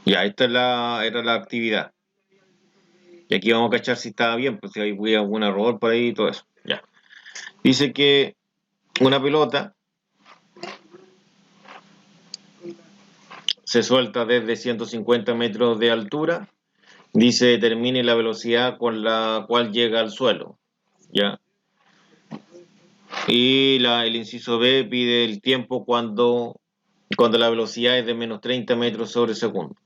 Ya, era la actividad. Y aquí vamos a cachar si estaba bien, pues si hay algún error por ahí y todo eso. Ya. Dice que una pelota se suelta desde 150 metros de altura. Dice determine la velocidad con la cual llega al suelo. ¿Ya? Y el inciso B pide el tiempo cuando la velocidad es de menos 30 metros sobre segundo.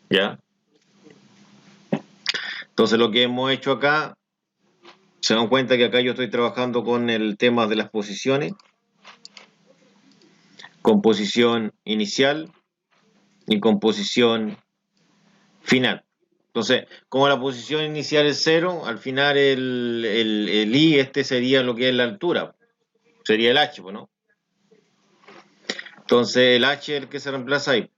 ¿Ya? Entonces lo que hemos hecho acá, se dan cuenta que acá yo estoy trabajando con el tema de las posiciones, con posición inicial y con posición final. Entonces, como la posición inicial es cero, al final el I este sería lo que es la altura, sería el H, ¿no? Entonces el H es el que se reemplaza ahí,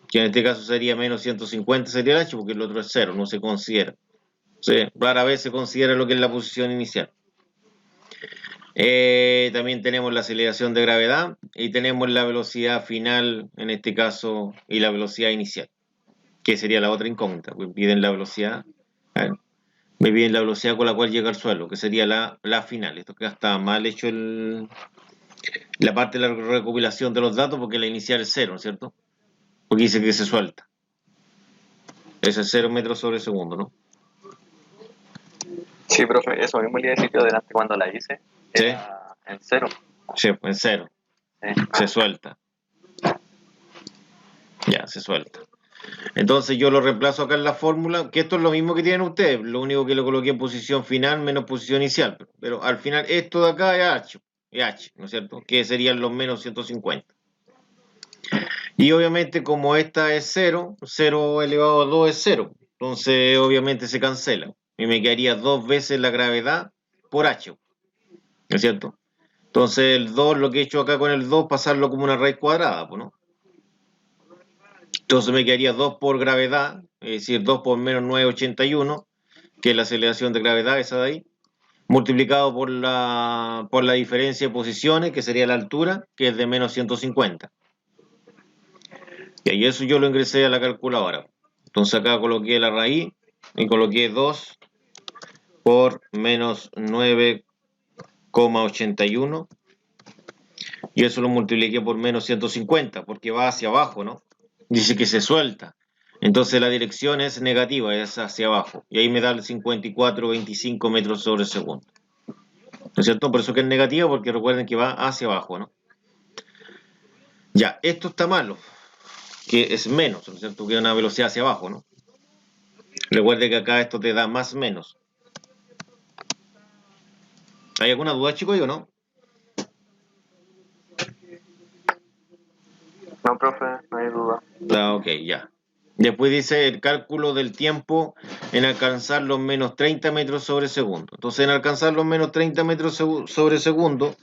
que en este caso sería menos 150, sería el H porque el otro es cero, no se considera. Entonces, rara vez se considera lo que es la posición inicial. También tenemos la aceleración de gravedad y tenemos la velocidad final, en este caso, y la velocidad inicial, que sería la otra incógnita. Me piden la velocidad, a ver, me piden la velocidad con la cual llega al suelo, que sería la final. Esto acá está mal hecho la parte de la recopilación de los datos porque la inicial es cero, ¿no es cierto? Porque dice que se suelta. Ese es 0 metros sobre segundo, ¿no? Sí, profe, eso mismo le iba a decir yo delante cuando la hice. Sí, Era en cero. sí, en cero. Sí. Se suelta. Ya, se suelta. Entonces yo lo reemplazo acá en la fórmula, que esto es lo mismo que tienen ustedes, lo único que lo coloqué en posición final menos posición inicial. Pero al final esto de acá es H, ¿no es cierto? Que serían los menos 150. Y obviamente como esta es cero, 0 elevado a 2 es cero. Entonces obviamente se cancela. Y me quedaría dos veces la gravedad por H, ¿no es cierto? Entonces el 2, lo que he hecho acá con el 2, pasarlo como una raíz cuadrada, pues, ¿no? Entonces me quedaría 2 por gravedad, es decir, 2 por menos 9,81, que es la aceleración de gravedad, esa de ahí, multiplicado por la diferencia de posiciones, que sería la altura, que es de menos 150. Y eso yo lo ingresé a la calculadora. Entonces acá coloqué la raíz y coloqué 2 por menos 9,81 y eso lo multipliqué por menos 150 porque va hacia abajo, ¿no? Dice que se suelta. Entonces la dirección es negativa, es hacia abajo. Y ahí me da el 54,25 metros sobre segundo. ¿No es cierto? Por eso que es negativa, porque recuerden que va hacia abajo, ¿no? Ya, esto está malo, que es menos, ¿no es cierto? Que una velocidad hacia abajo, ¿no? Recuerde que acá esto te da más menos. ¿Hay alguna duda, chicos, o no? No, profe, no hay duda. Ah, ok, ya. Después dice el cálculo del tiempo en alcanzar los menos 30 metros sobre segundo. Entonces, en alcanzar los menos 30 metros sobre segundo,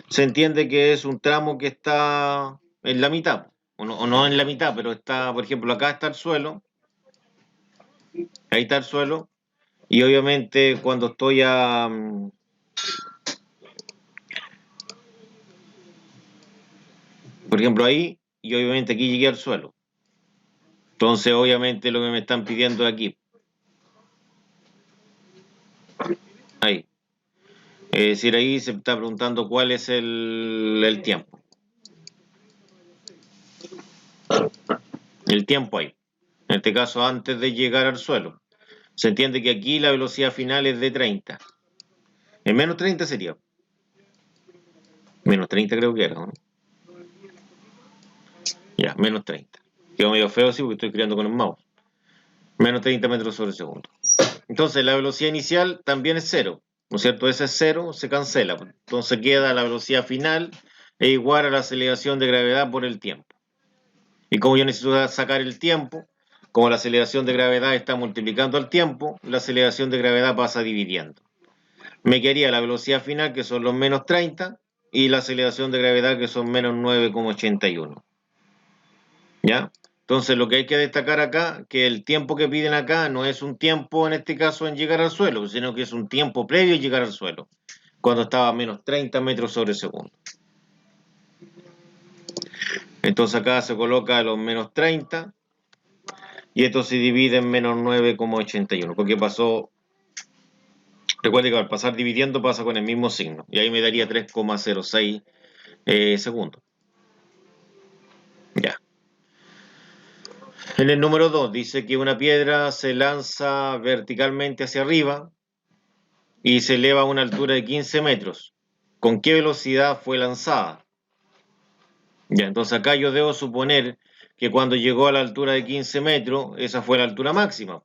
se entiende que es un tramo que está en la mitad, o no en la mitad, pero está, por ejemplo, acá está el suelo, ahí está el suelo, y obviamente cuando estoy por ejemplo, ahí, y obviamente aquí llegué al suelo. Entonces, obviamente lo que me están pidiendo aquí, ahí. Es decir, ahí se está preguntando cuál es el tiempo. El tiempo ahí. En este caso, antes de llegar al suelo. Se entiende que aquí la velocidad final es de 30. En menos 30 sería. Menos 30 creo que era, ¿no? Ya, menos 30. Quedó medio feo así porque estoy creando con el mouse. Menos 30 metros sobre segundo. Entonces, la velocidad inicial también es cero. ¿No es cierto? Ese es cero, se cancela. Entonces queda la velocidad final e igual a la aceleración de gravedad por el tiempo. Y como yo necesito sacar el tiempo, como la aceleración de gravedad está multiplicando al tiempo, la aceleración de gravedad pasa dividiendo. Me quedaría la velocidad final, que son los menos 30, y la aceleración de gravedad, que son menos 9,81. ¿Ya? Entonces lo que hay que destacar acá, que el tiempo que piden acá no es un tiempo en este caso en llegar al suelo, sino que es un tiempo previo a llegar al suelo, cuando estaba a menos 30 metros sobre segundo. Entonces acá se coloca los menos 30 y esto se divide en menos 9,81, porque pasó, recuerde que al pasar dividiendo pasa con el mismo signo, y ahí me daría 3,06 segundos. Ya. En el número 2 dice que una piedra se lanza verticalmente hacia arriba y se eleva a una altura de 15 metros. ¿Con qué velocidad fue lanzada? Ya, entonces acá yo debo suponer que cuando llegó a la altura de 15 metros, esa fue la altura máxima.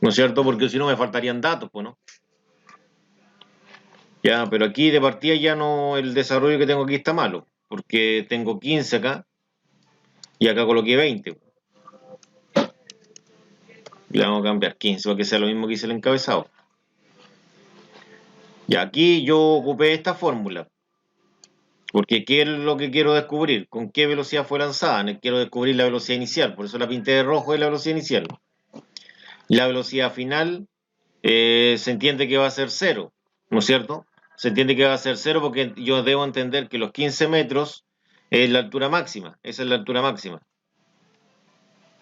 ¿No es cierto? Porque si no me faltarían datos, pues, ¿no? Ya, pero aquí de partida ya no, el desarrollo que tengo aquí está malo, porque tengo 15 acá y acá coloqué 20. Le vamos a cambiar 15 para que sea lo mismo que hice el encabezado. Y aquí yo ocupé esta fórmula, porque ¿qué es lo que quiero descubrir? ¿Con qué velocidad fue lanzada? Quiero descubrir la velocidad inicial, por eso la pinté de rojo, es la velocidad inicial. La velocidad final se entiende que va a ser cero, ¿no es cierto? Se entiende que va a ser cero porque yo debo entender que los 15 metros es la altura máxima, esa es la altura máxima,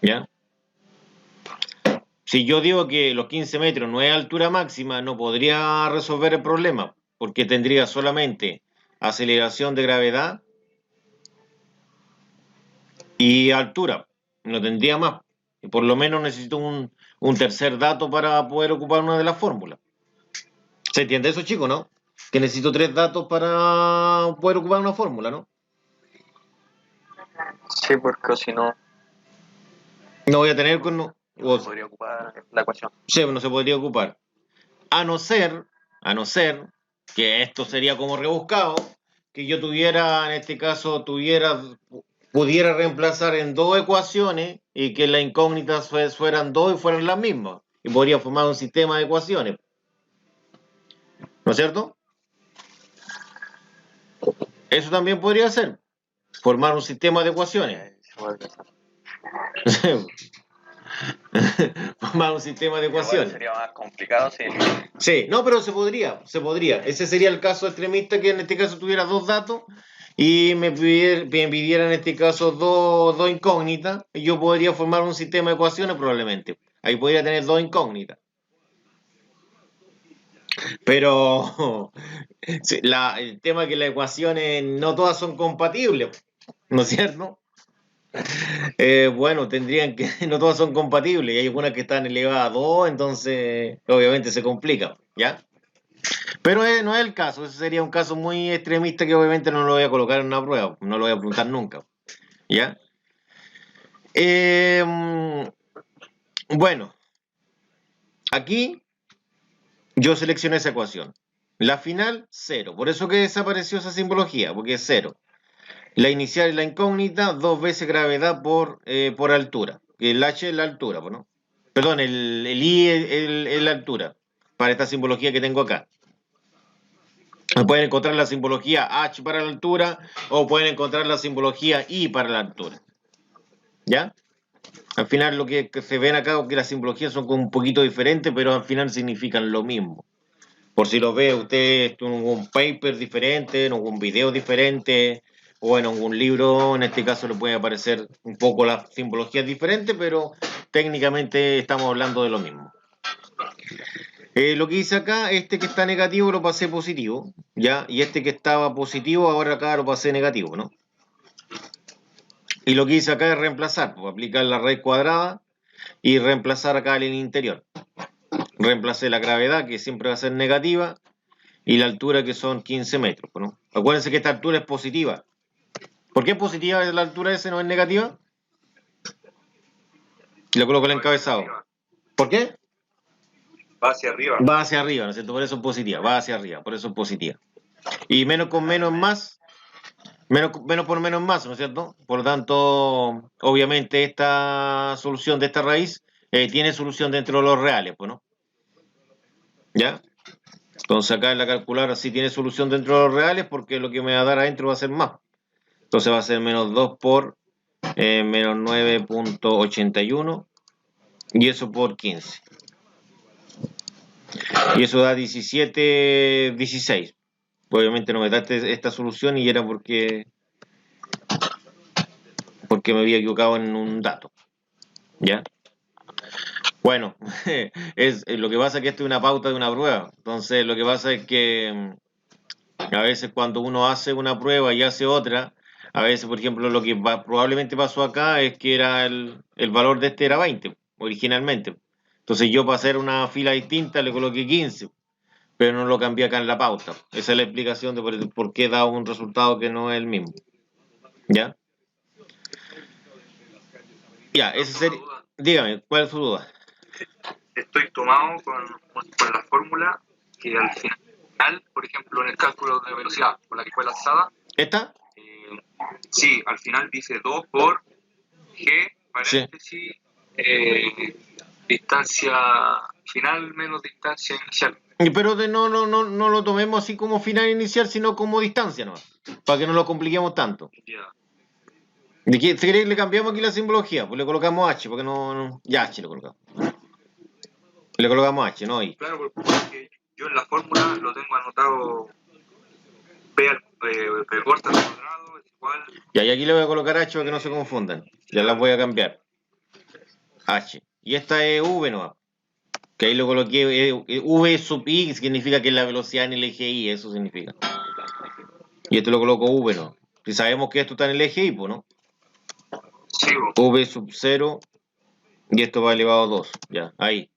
¿ya? Si yo digo que los 15 metros no es altura máxima, no podría resolver el problema, porque tendría solamente aceleración de gravedad y altura, no tendría más. Y por lo menos necesito un tercer dato para poder ocupar una de las fórmulas. ¿Se entiende eso, chicos, no? Que necesito tres datos para poder ocupar una fórmula, ¿no? Sí, porque si no, No voy a tener con... no se podría ocupar la ecuación. Sí, no se podría ocupar. A no ser, a no ser, que esto sería como rebuscado, que yo tuviera, en este caso, pudiera reemplazar en dos ecuaciones y que las incógnitas fueran dos y fueran las mismas. Y podría formar un sistema de ecuaciones. ¿No es cierto? Eso también podría ser. Formar un sistema de ecuaciones. Se puede pensar. Formar un sistema de Igual ecuaciones. sería más complicado si Sí, no, pero se podría, se podría. Ese sería el caso extremista que en este caso tuviera dos datos y me pidiera en este caso dos incógnitas y yo podría formar un sistema de ecuaciones probablemente. Ahí podría tener dos incógnitas. Pero sí, el tema es que las ecuaciones no todas son compatibles, ¿no es cierto? Bueno, tendrían que, no todas son compatibles y hay algunas que están elevadas a 2, entonces obviamente se complica, ¿ya? Pero no es el caso, ese sería un caso muy extremista que obviamente no lo voy a colocar en una prueba, no lo voy a preguntar nunca, ¿ya? Eh, bueno, aquí yo seleccioné esa ecuación. La final, cero. Por eso que desapareció esa simbología, porque es cero. La inicial y la incógnita, dos veces gravedad por altura. El h es la altura, ¿no? Perdón, el i es la altura, para esta simbología que tengo acá. Pueden encontrar la simbología H para la altura o pueden encontrar la simbología I para la altura. ¿Ya? Al final lo que se ven acá es que las simbologías son como un poquito diferentes, pero al final significan lo mismo. Por si lo ve usted en un paper diferente, en algún video diferente o en algún libro, en este caso le puede aparecer un poco las simbologías diferentes, pero técnicamente estamos hablando de lo mismo. Lo que hice acá, este que está negativo lo pasé positivo, ¿ya? Y este que estaba positivo, ahora acá lo pasé negativo, ¿no? Y lo que hice acá es reemplazar, pues, aplicar la raíz cuadrada y reemplazar acá en el interior. Reemplacé la gravedad, que siempre va a ser negativa, y la altura, que son 15 metros, ¿no? Acuérdense que esta altura es positiva. ¿Por qué es positiva la altura esa, no es negativa? Y lo coloco en el encabezado. ¿Por qué? va hacia arriba. Va hacia arriba, ¿no es cierto? Por eso es positiva, va hacia arriba, por eso es positiva. Y menos con menos es más, menos por menos es más, ¿no es cierto? Por lo tanto, obviamente esta solución de esta raíz tiene solución dentro de los reales, pues, ¿no? ¿Ya? Entonces acá en la calculadora sí tiene solución dentro de los reales porque lo que me va a dar adentro va a ser más. Entonces va a ser menos 2 por menos 9,81 y eso por 15. Y eso da 17, 16. Obviamente no me da esta solución y era porque me había equivocado en un dato. ¿Ya? Bueno, lo que pasa es que esto es una pauta de una prueba. Entonces, lo que pasa es que a veces cuando uno hace una prueba y hace otra, a veces, por ejemplo, lo que probablemente pasó acá es que era el valor de este era 20 originalmente. Entonces yo para hacer una fila distinta le coloqué 15, pero no lo cambié acá en la pauta. Esa es la explicación de por qué da un resultado que no es el mismo. ¿Ya? Ya, ese sería... Dígame, ¿cuál es su duda? Estoy tomado con la fórmula que al final, por ejemplo, en el cálculo de velocidad con la que fue lanzada, ¿Esta? sí, al final dice 2 por G, paréntesis, distancia final menos distancia inicial. Pero no lo tomemos así como final inicial, sino como distancia, ¿no? Para que no lo compliquemos tanto. Yeah. ¿De qué, si queréis, le cambiamos aquí la simbología? Pues le colocamos H, porque ya H le colocamos. Le colocamos H, no I. Claro, porque yo en la fórmula lo tengo anotado P corta al cuadrado es igual. Y aquí le voy a colocar H para que no se confundan. Ya las voy a cambiar. H. Y esta es V, ¿no? Que ahí lo coloqué, V sub I, que significa que es la velocidad en el eje Y, eso significa. Y esto lo coloco V, ¿no? Si sabemos que esto está en el eje Y, pues, ¿no? Sí, V sub 0 y esto va elevado a 2, ya, ahí.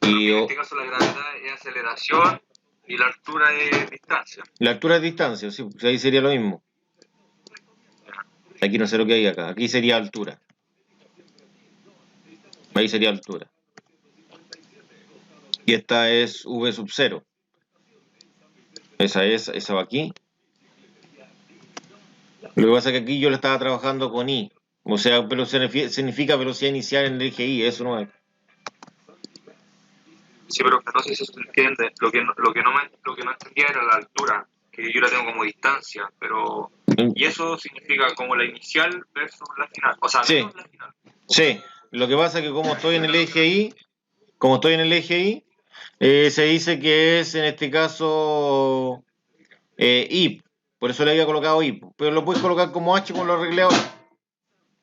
Y en este caso la gravedad es aceleración y la altura es distancia. La altura es distancia, sí, pues ahí sería lo mismo. Aquí no sé lo que hay acá, aquí sería altura. Ahí sería altura. Y esta es V sub 0. Esa va aquí. Lo que pasa es que aquí yo lo estaba trabajando con I. O sea, pero significa velocidad inicial en el eje Y, eso no es. Sí, pero no sé si se entiende. Lo que no entendía era la altura, que yo la tengo como distancia, pero... Y eso significa como la inicial versus la final. O sea, Sí. menos la final. Sí, lo que pasa es que como estoy en el eje Y, se dice que es en este caso I. Por eso le había colocado I. Pero lo puedes colocar como H como lo arreglé ahora.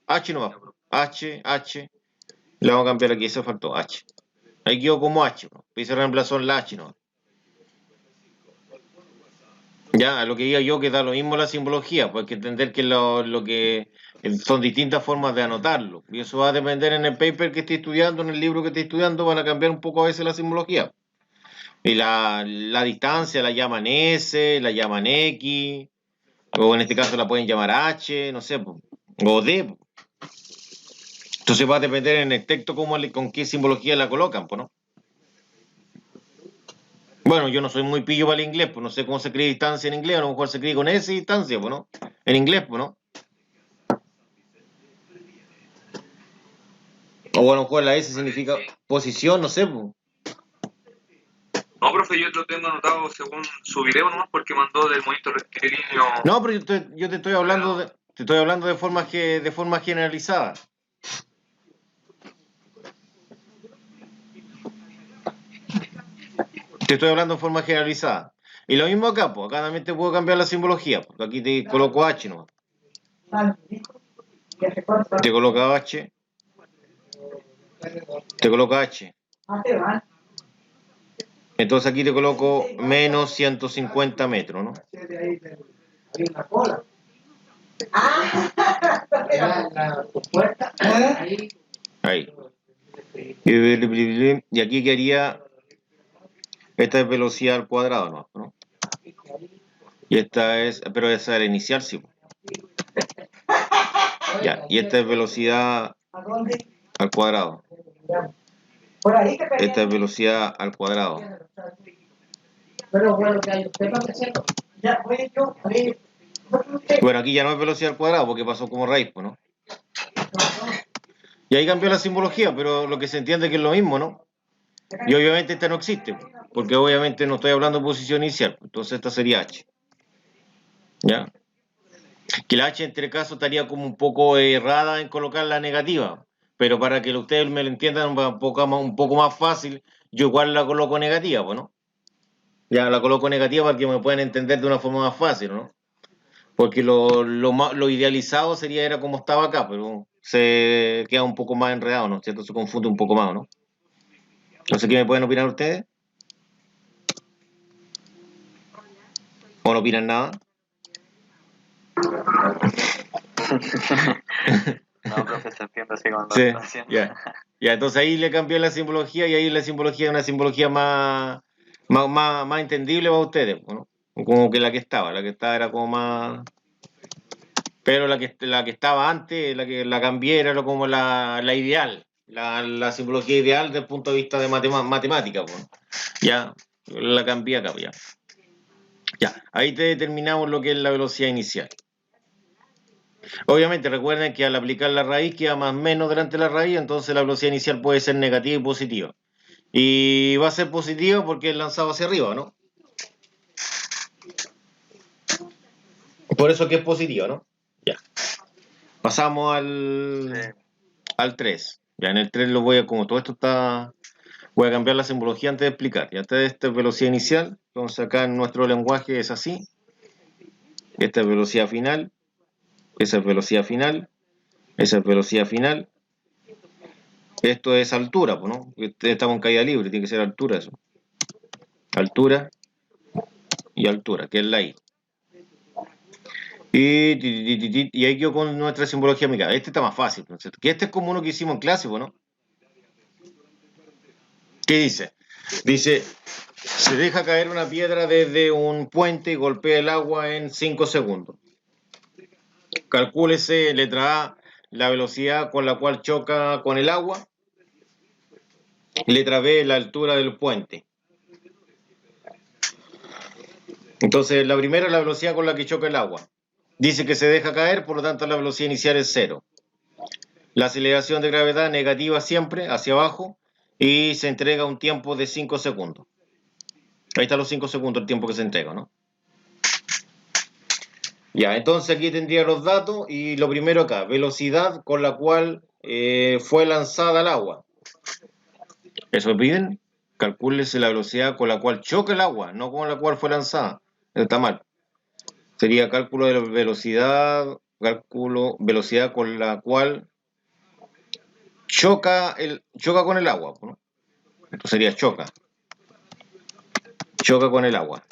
H no va. H. Le vamos a cambiar aquí, eso faltó, H. Ahí quedó como H, ¿no? Y se reemplazó en la H, ¿no? Ya, a lo que diga yo que da lo mismo la simbología, pues hay que entender que lo que son distintas formas de anotarlo. Y eso va a depender en el paper que esté estudiando, en el libro que esté estudiando, van a cambiar un poco a veces la simbología. Y la distancia la llaman S, la llaman X, o en este caso la pueden llamar H, no sé, o D. Entonces va a depender en el texto con qué simbología la colocan, pues, ¿no? Bueno, yo no soy muy pillo para el inglés, pues no sé cómo se escribe distancia en inglés, a lo mejor se escribe con S distancia, pues, ¿no? En inglés, pues, ¿no? O a lo mejor la S significa posición, no sé, pues. No, profe, yo lo tengo anotado según su video nomás porque mandó del movimiento rectilíneo. No, pero yo te estoy hablando de forma generalizada. Te estoy hablando de forma generalizada. Y lo mismo acá, pues acá también te puedo cambiar la simbología, porque aquí te coloco H, ¿no? Te coloca H. Te coloca H. Entonces aquí te coloco menos 150 metros, ¿no? Ahí. Y aquí quedaría, esta es velocidad al cuadrado, ¿no? Y esta es, pero esa era inicial, sí. Ya, y esta es velocidad al cuadrado. Esta es velocidad al cuadrado. Bueno, aquí ya no es velocidad al cuadrado porque pasó como raíz, pues, ¿no? Y ahí cambió la simbología, pero lo que se entiende que es lo mismo, ¿no? Y obviamente esta no existe, porque obviamente no estoy hablando de posición inicial, entonces esta sería H. ¿Ya? Que la H entre casos estaría como un poco errada en colocar la negativa, pero para que ustedes me lo entiendan un poco más fácil, yo igual la coloco negativa, pues, ¿no? Ya la coloco negativa para que me puedan entender de una forma más fácil, ¿no? Porque lo idealizado era como estaba acá, pero se queda un poco más enredado, ¿no es cierto? Se confunde un poco más, ¿no? No sé qué me pueden opinar ustedes. ¿O no opinan nada? No, profesor, entiendo así cuando Sí, está haciendo. ya. Ya, entonces ahí le cambié la simbología y ahí la simbología es una simbología más entendible para ustedes, ¿no? Como que la que estaba era como más. Pero la que estaba antes, la cambié, era como la ideal, la simbología ideal desde el punto de vista de matemática, pues. Ya, la cambié acá, ya. Ya, ahí te determinamos lo que es la velocidad inicial. Obviamente recuerden que al aplicar la raíz queda más menos delante de la raíz, entonces la velocidad inicial puede ser negativa y positiva. Y va a ser positiva porque es lanzado hacia arriba, ¿no? Por eso que es positiva, ¿no? Ya. Pasamos al 3. Ya en el 3 lo voy a, como todo esto está, voy a cambiar la simbología antes de explicar. Ya esta es velocidad inicial, entonces acá en nuestro lenguaje es así. Esta es velocidad final, esa es velocidad final, esa es velocidad final. Esto es altura, ¿no? Estamos en caída libre, tiene que ser altura eso. Altura y altura, que es la I. Y ahí quedo con nuestra simbología amiga. Este está más fácil, ¿no es cierto? Que este es como uno que hicimos en clase, ¿no? ¿Qué dice? Dice, se deja caer una piedra desde un puente y golpea el agua en 5 segundos. Calcúlese, letra A, la velocidad con la cual choca con el agua. Letra B, la altura del puente. Entonces, la primera es la velocidad con la que choca el agua. Dice que se deja caer, por lo tanto la velocidad inicial es cero. La aceleración de gravedad negativa siempre, hacia abajo, y se entrega un tiempo de 5 segundos. Ahí están los 5 segundos, el tiempo que se entrega, ¿no? Ya, entonces aquí tendría los datos y lo primero acá, velocidad con la cual fue lanzada al agua. Eso piden, calcúlese la velocidad con la cual choca el agua, no con la cual fue lanzada. Eso está mal. Sería cálculo de velocidad, cálculo velocidad con la cual choca con el agua, ¿no? Entonces sería choca con el agua.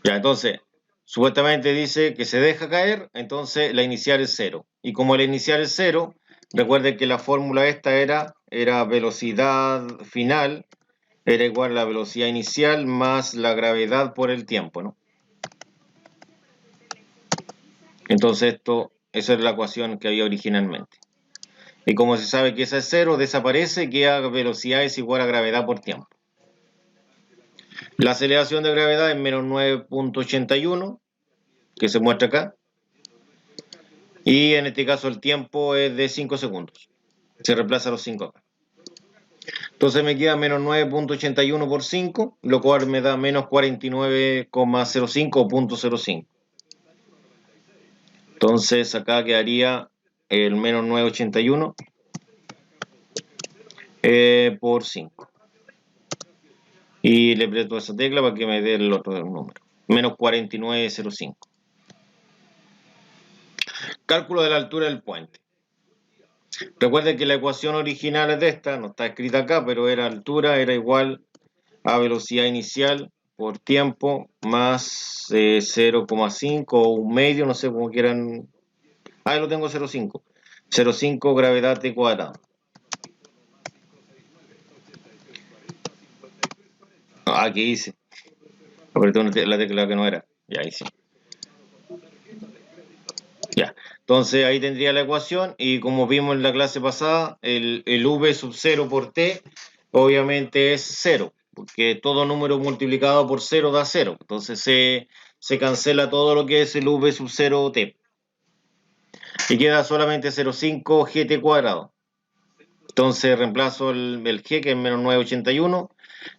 Ya, entonces, supuestamente dice que se deja caer, entonces la inicial es cero. Y como la inicial es cero, recuerden que la fórmula esta era velocidad final, era igual a la velocidad inicial más la gravedad por el tiempo, ¿no? Entonces esa es la ecuación que había originalmente. Y como se sabe que esa es cero, desaparece, queda velocidad es igual a gravedad por tiempo. La aceleración de gravedad es menos 9.81, que se muestra acá. Y en este caso el tiempo es de 5 segundos. Se reemplaza los 5 acá. Entonces me queda menos 9.81 por 5, lo cual me da menos 49,05 o 0.05. Entonces acá quedaría el menos 981 por 5. Y le aprieto esa tecla para que me dé el otro número. Menos 49,05. Cálculo de la altura del puente. Recuerden que la ecuación original es de esta, no está escrita acá, pero era altura, era igual a velocidad inicial por tiempo más 0,5 o un medio, no sé cómo quieran. Ahí lo tengo 0,5. 0,5 gravedad t cuadrada. Aquí hice. Apreté la tecla que no era. Ya hice. Ya. Entonces ahí tendría la ecuación y como vimos en la clase pasada, el v sub 0 por t obviamente es 0, porque todo número multiplicado por 0 da 0. Entonces se cancela todo lo que es el v sub 0 t. Y queda solamente 0,5 gt cuadrado. Entonces reemplazo el g que es menos 981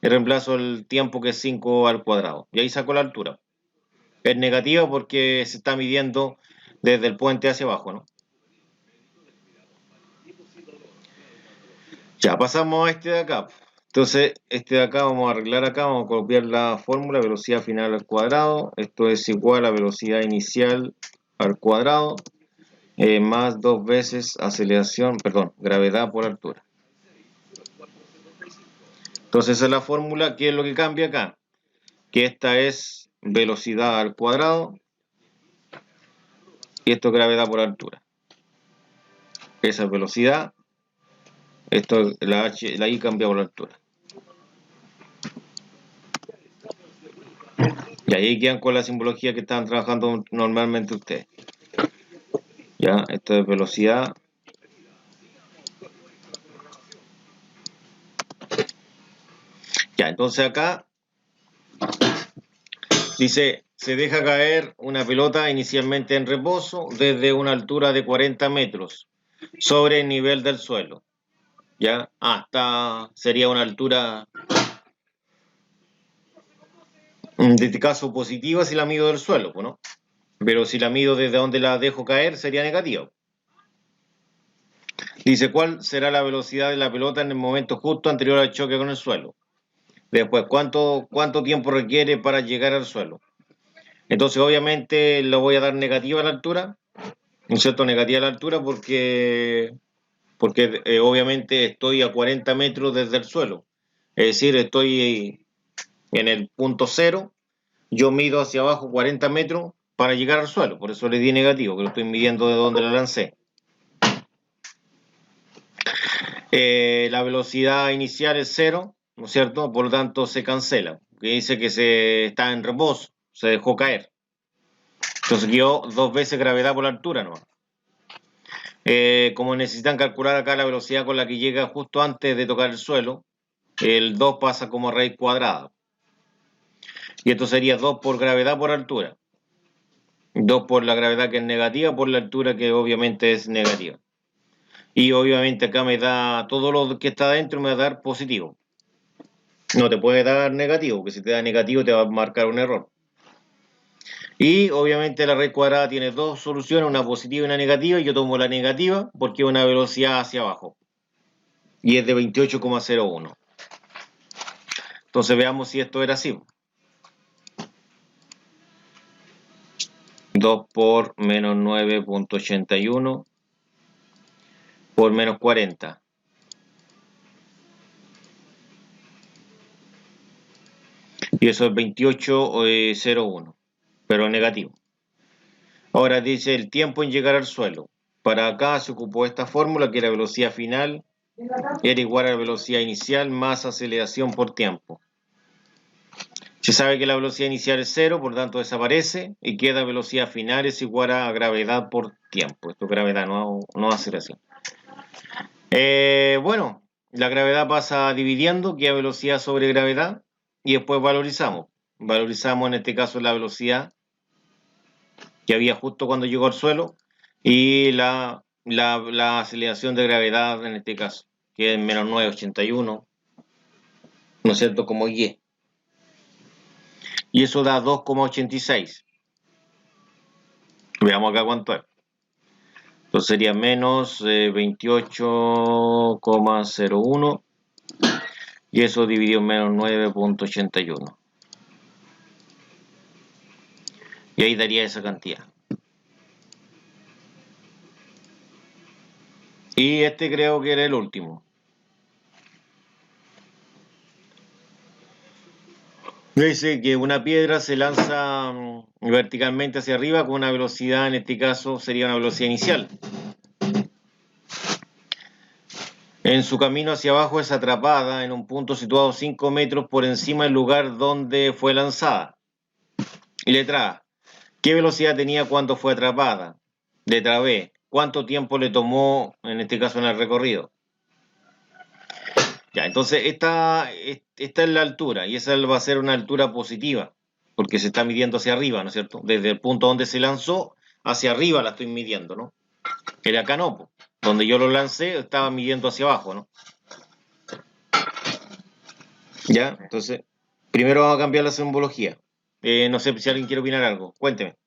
y reemplazo el tiempo que es 5 al cuadrado. Y ahí saco la altura. Es negativa porque se está midiendo desde el puente hacia abajo, ¿no? Ya pasamos a este de acá. Entonces, este de acá vamos a arreglar acá, vamos a copiar la fórmula, velocidad final al cuadrado. Esto es igual a velocidad inicial al cuadrado, más 2 veces aceleración, perdón, gravedad por altura. Entonces, esa es la fórmula. ¿Qué es lo que cambia acá? Que esta es velocidad al cuadrado y esto es gravedad por altura. Esa es velocidad, esto la I cambia por la altura. Y ahí quedan con la simbología que están trabajando normalmente ustedes. Ya, esto es velocidad. Ya, entonces acá dice, se deja caer una pelota inicialmente en reposo desde una altura de 40 metros sobre el nivel del suelo. Ya, hasta sería una altura, en este caso positiva si la mido del suelo, ¿no? Pero si la mido desde donde la dejo caer sería negativa. Dice, ¿cuál será la velocidad de la pelota en el momento justo anterior al choque con el suelo? Después, ¿cuánto tiempo requiere para llegar al suelo? Entonces, obviamente, lo voy a dar negativa a la altura, ¿no es cierto? Negativa a la altura porque obviamente estoy a 40 metros desde el suelo. Es decir, estoy en el punto cero, yo mido hacia abajo 40 metros para llegar al suelo, por eso le di negativo, que lo estoy midiendo de donde la lancé. La velocidad inicial es cero, ¿no es cierto? Por lo tanto se cancela, que dice que se está en reposo, se dejó caer. Entonces quedó 2 veces gravedad por la altura, ¿no? Como necesitan calcular acá la velocidad con la que llega justo antes de tocar el suelo, el 2 pasa como raíz cuadrada. Y esto sería 2 por gravedad por altura. 2 por la gravedad que es negativa, por la altura que obviamente es negativa. Y obviamente acá me da todo lo que está adentro, me va a dar positivo. No te puede dar negativo, porque si te da negativo te va a marcar un error. Y obviamente la raíz cuadrada tiene dos soluciones, una positiva y una negativa. Y yo tomo la negativa porque es una velocidad hacia abajo. Y es de 28,01. Entonces veamos si esto era así. 2 por menos 9,81 por menos 40. Y eso es 28,01, pero negativo. Ahora dice el tiempo en llegar al suelo. Para acá se ocupó esta fórmula que la velocidad final era igual a la velocidad inicial más aceleración por tiempo. Se sabe que la velocidad inicial es cero, por tanto desaparece y queda velocidad final es igual a gravedad por tiempo. Esto es gravedad, no aceleración. Bueno, la gravedad pasa dividiendo, queda velocidad sobre gravedad y después valorizamos. Valorizamos en este caso la velocidad que había justo cuando llegó al suelo y la aceleración de gravedad en este caso, que es menos 9,81, ¿no es cierto? Como Y. Y eso da 2,86. Veamos acá cuánto es. Entonces sería menos 28,01 y eso dividido en menos 9,81. Y ahí daría esa cantidad. Y este creo que era el último. Dice que una piedra se lanza verticalmente hacia arriba con una velocidad, en este caso sería una velocidad inicial. En su camino hacia abajo es atrapada en un punto situado 5 metros por encima del lugar donde fue lanzada. Y letra A. ¿Qué velocidad tenía cuando fue atrapada? Letra B. ¿Cuánto tiempo le tomó, en este caso, en el recorrido? Ya, entonces esta es la altura y esa va a ser una altura positiva porque se está midiendo hacia arriba, ¿no es cierto? Desde el punto donde se lanzó hacia arriba la estoy midiendo, ¿no? Pero acá no, po. Donde yo lo lancé estaba midiendo hacia abajo, ¿no? Ya, entonces primero vamos a cambiar la simbología. No sé si alguien quiere opinar algo, cuénteme.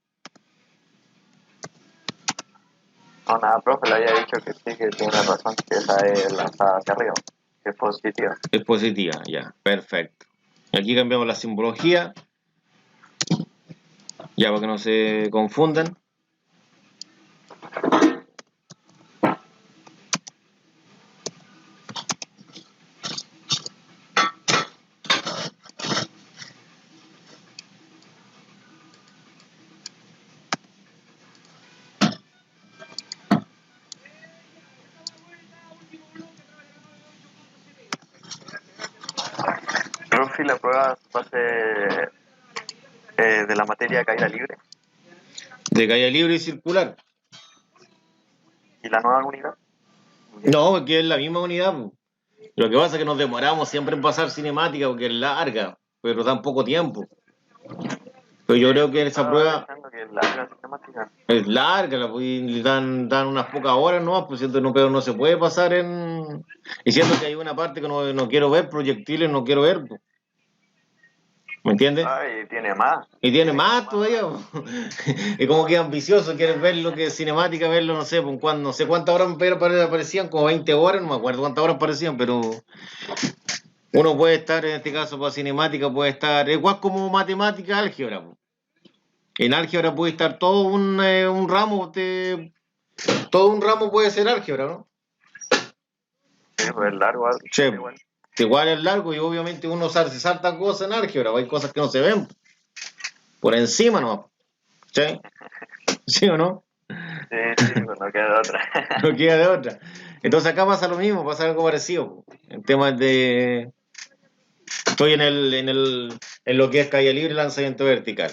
No, nada, profe, le había dicho que sí, que tiene razón, que esa es lanzada hacia arriba, es positiva. Es positiva, ya, perfecto. Aquí cambiamos la simbología, ya para que no se confundan. Profe, la prueba va a ser de la materia caída libre De calle libre y circular. y la nueva unidad. No, porque es la misma unidad, po. Lo que pasa es que nos demoramos siempre en pasar cinemática porque es larga, pero tan poco tiempo. Pero yo creo que esa prueba Pensando que es larga cinemática. es larga, le dan unas pocas horas, ¿no? Pues siento no, pero no se puede pasar en... Y siento que hay una parte que no quiero ver, proyectiles no quiero ver, po. ¿Me entiendes? Ay, tiene más. Y tiene más todavía, po. Y como que es ambicioso, quieres ver lo que es cinemática, verlo, no sé, pues, no sé cuántas horas aparecían, como 20 horas, no me acuerdo cuántas horas aparecían, pero uno puede estar, en este caso para cinemática, puede estar, igual como matemática, álgebra, po. En álgebra puede estar un ramo, todo un ramo puede ser álgebra, ¿no? Sí, pues es largo. Sí, Igual. igual es largo y obviamente uno se salta cosas en álgebra, hay cosas que no se ven por encima, ¿no? ¿Sí? ¿Sí o no? Sí, pues no queda otra. No queda de otra. Entonces acá pasa lo mismo, pasa algo parecido. En temas de... Estoy en lo que es calle libre y lanzamiento vertical.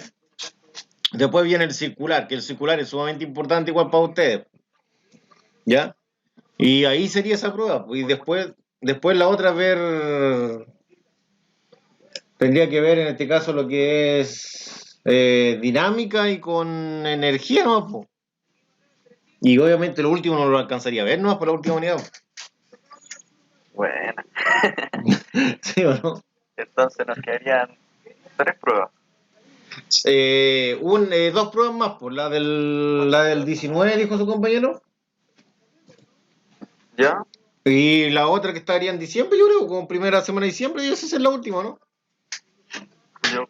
Después viene el circular, que el circular es sumamente importante igual para ustedes. ¿Ya? Y ahí sería esa prueba. Y después la otra tendría que ver en este caso lo que es dinámica y con energía, ¿no? Po. Y obviamente lo último no lo alcanzaría a ver, ¿no? Por la última unidad. Bueno, ¿Sí o no? entonces nos quedarían 3 pruebas. Dos pruebas más, pues la del 19, dijo su compañero, ¿Ya? y la otra que estaría en diciembre, yo creo, como primera semana de diciembre, y esa es la última, ¿no? Yo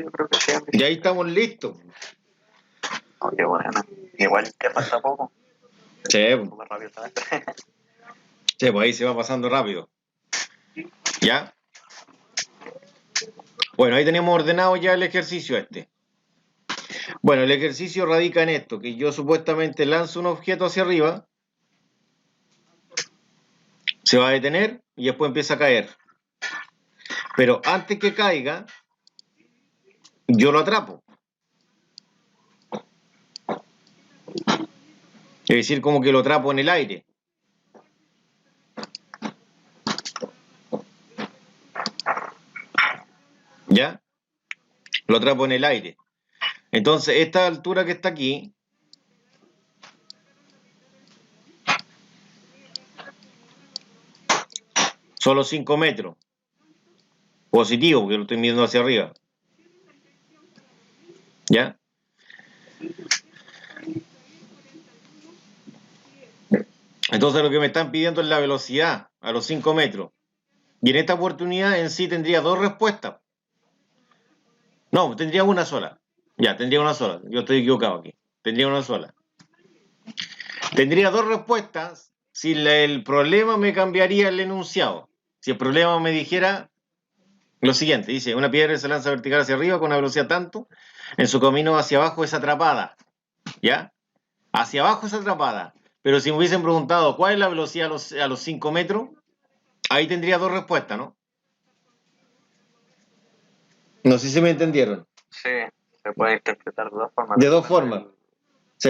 creo que sí. Y ahí estamos listos. Oh, qué bueno. Igual que falta poco. Sí, Súper rápido, ¿sabes? sí, pues ahí se va pasando rápido. ¿Ya? Bueno, ahí tenemos ordenado ya el ejercicio este. Bueno, el ejercicio radica en esto, que yo supuestamente lanzo un objeto hacia arriba, se va a detener y después empieza a caer. Pero antes que caiga, yo lo atrapo. Es decir, como que lo atrapo en el aire. ¿Ya? Lo atrapo en el aire. Entonces, esta altura que está aquí, son los 5 metros. Positivo, porque lo estoy midiendo hacia arriba. ¿Ya? Entonces lo que me están pidiendo es la velocidad a los 5 metros. Y en esta oportunidad en sí tendría dos respuestas. No, tendría una sola. Ya, tendría una sola. Yo estoy equivocado aquí. Tendría una sola. Tendría dos respuestas si el problema me cambiaría el enunciado. Si el problema me dijera lo siguiente, dice, una piedra se lanza vertical hacia arriba con una velocidad tanto, en su camino hacia abajo es atrapada. ¿Ya? Hacia abajo es atrapada. Pero si me hubiesen preguntado cuál es la velocidad a los 5 metros, ahí tendría dos respuestas, ¿no? No sé si me entendieron. Sí, se puede interpretar de dos formas. De dos formas. Sí,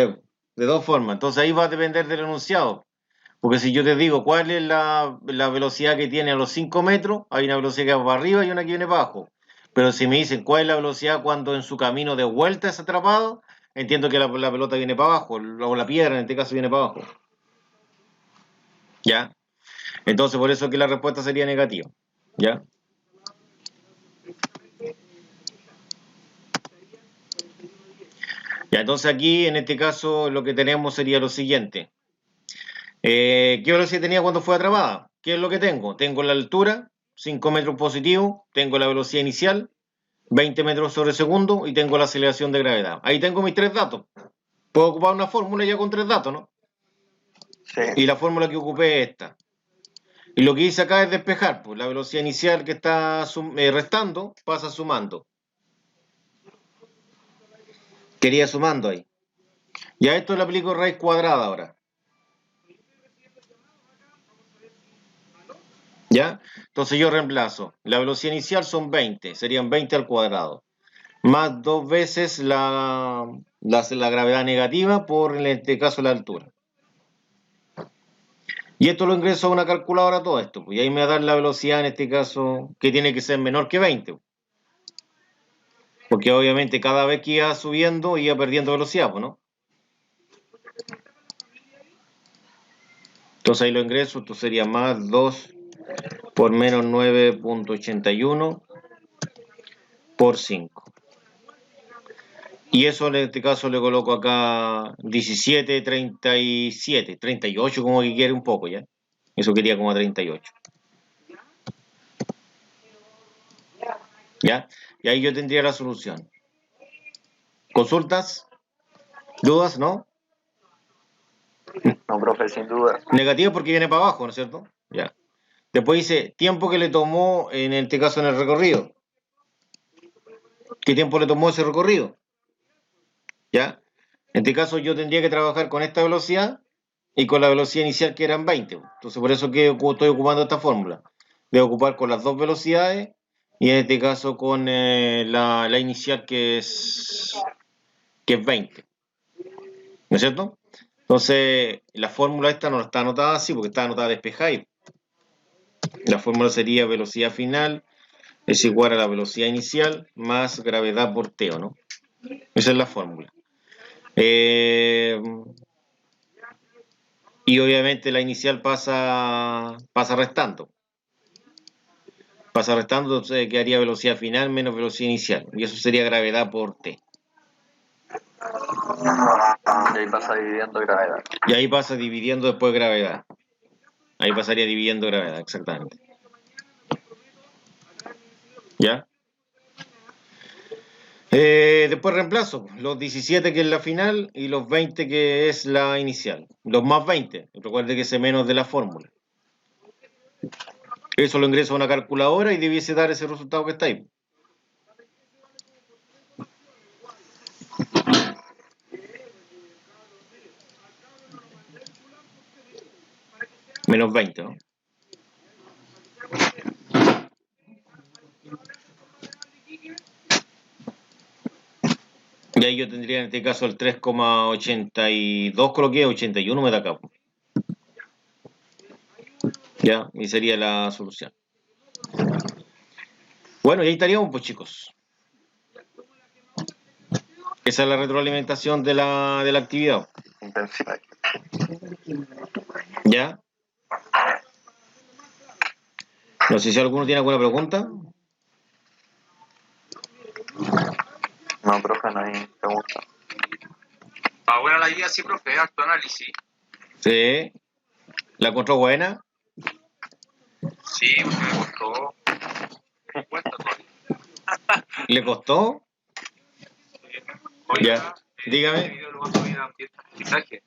de dos formas. Entonces ahí va a depender del enunciado. Porque si yo te digo cuál es la velocidad que tiene a los 5 metros, hay una velocidad que va para arriba y una que viene para abajo. Pero si me dicen cuál es la velocidad cuando en su camino de vuelta es atrapado, entiendo que la pelota viene para abajo, o la piedra en este caso viene para abajo. ¿Ya? Entonces por eso que la respuesta sería negativa. ¿Ya? Ya, entonces aquí en este caso lo que tenemos sería lo siguiente. ¿Qué velocidad tenía cuando fue atrapada? ¿qué es lo que tengo? Tengo la altura, 5 metros positivo, tengo la velocidad inicial, 20 metros sobre segundo y tengo la aceleración de gravedad. Ahí tengo mis 3 datos. Puedo ocupar una fórmula ya con 3 datos, ¿no? Sí. Y la fórmula que ocupé es esta. Y lo que hice acá es despejar, pues la velocidad inicial que está restando pasa sumando. Quería sumando ahí. Y a esto le aplico raíz cuadrada ahora. ¿Ya? Entonces yo reemplazo. La velocidad inicial son 20, serían 20 al cuadrado. Más 2 veces la gravedad negativa por, en este caso, la altura. Y esto lo ingreso a una calculadora todo esto. Pues, y ahí me va a dar la velocidad, en este caso, que tiene que ser menor que 20. Porque obviamente cada vez que iba subiendo iba perdiendo velocidad, pues, ¿no? Entonces ahí lo ingreso, esto sería más 2 por menos 9.81 por 5. Y eso en este caso le coloco acá 17, 37, 38 como que quiere un poco, ¿ya? Eso quería como 38. ¿Ya? Y ahí yo tendría la solución. ¿Consultas? ¿Dudas? ¿No? No, profe, sin duda. Negativo porque viene para abajo, ¿no es cierto? Ya. Después dice, tiempo que le tomó, en este caso en el recorrido. ¿Qué tiempo le tomó ese recorrido? ¿Ya? En este caso yo tendría que trabajar con esta velocidad y con la velocidad inicial que eran 20. Entonces por eso que estoy ocupando esta fórmula. Debo ocupar con las dos velocidades y en este caso con la inicial que es 20. ¿No es cierto? Entonces la fórmula esta no está anotada así porque está anotada despejada. La fórmula sería velocidad final es igual a la velocidad inicial más gravedad por T, ¿no? Esa es la fórmula. Y obviamente la inicial pasa restando. Pasa restando, entonces quedaría velocidad final menos velocidad inicial. Y eso sería gravedad por T. Y ahí pasa dividiendo gravedad. Y ahí pasa dividiendo después gravedad. Ahí pasaría dividiendo gravedad, exactamente. ¿Ya? Después reemplazo los 17 que es la final y los 20 que es la inicial. Los más 20. Recuerde que ese menos de la fórmula. Eso lo ingreso a una calculadora y debiese dar ese resultado que está ahí. Menos 20, ¿no? Y ahí yo tendría en este caso el 3,82, coloqué 81 me da acá. Ya, y sería la solución. Bueno, y ahí estaríamos, pues chicos. Esa es la retroalimentación de la actividad. Intensidad. ¿Ya? No sé si alguno tiene alguna pregunta. No, profe, no hay pregunta. Ah, buena la guía, sí, profe, harto análisis. Sí. ¿La encontró buena? Sí, porque me costó. Me cuesta todavía. ¿Le costó? Oiga, Ya, dígame. este video lo va a subir a aprendizaje.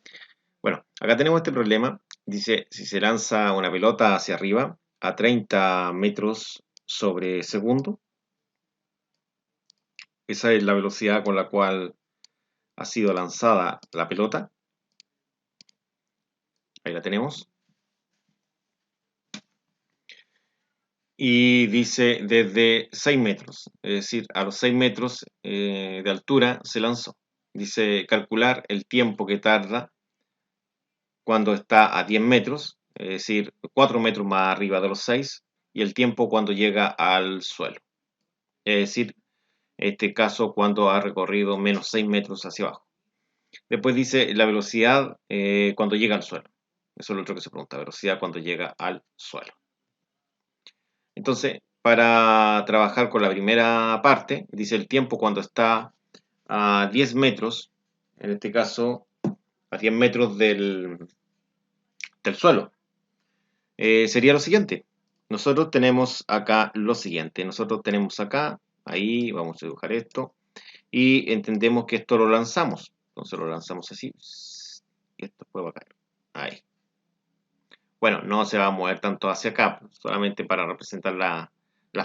Bueno, acá tenemos este problema. Dice, si se lanza una pelota hacia arriba a 30 metros sobre segundo, esa es la velocidad con la cual ha sido lanzada la pelota. Ahí la tenemos. Y dice desde 6 metros, es decir, a los 6 metros de altura se lanzó. Dice calcular el tiempo que tarda cuando está a 10 metros, es decir, 4 metros más arriba de los 6, y el tiempo cuando llega al suelo. Es decir, en este caso cuando ha recorrido menos 6 metros hacia abajo. Después dice la velocidad cuando llega al suelo. Eso es lo otro que se pregunta, velocidad cuando llega al suelo. Entonces, para trabajar con la primera parte, dice el tiempo cuando está a 10 metros, en este caso a 10 metros del suelo. sería lo siguiente. Nosotros tenemos acá lo siguiente. Nosotros tenemos acá, ahí, vamos a dibujar esto. Y entendemos que esto lo lanzamos. Entonces lo lanzamos así. Y esto después va a caer. Ahí. Bueno, no se va a mover tanto hacia acá, solamente para representar la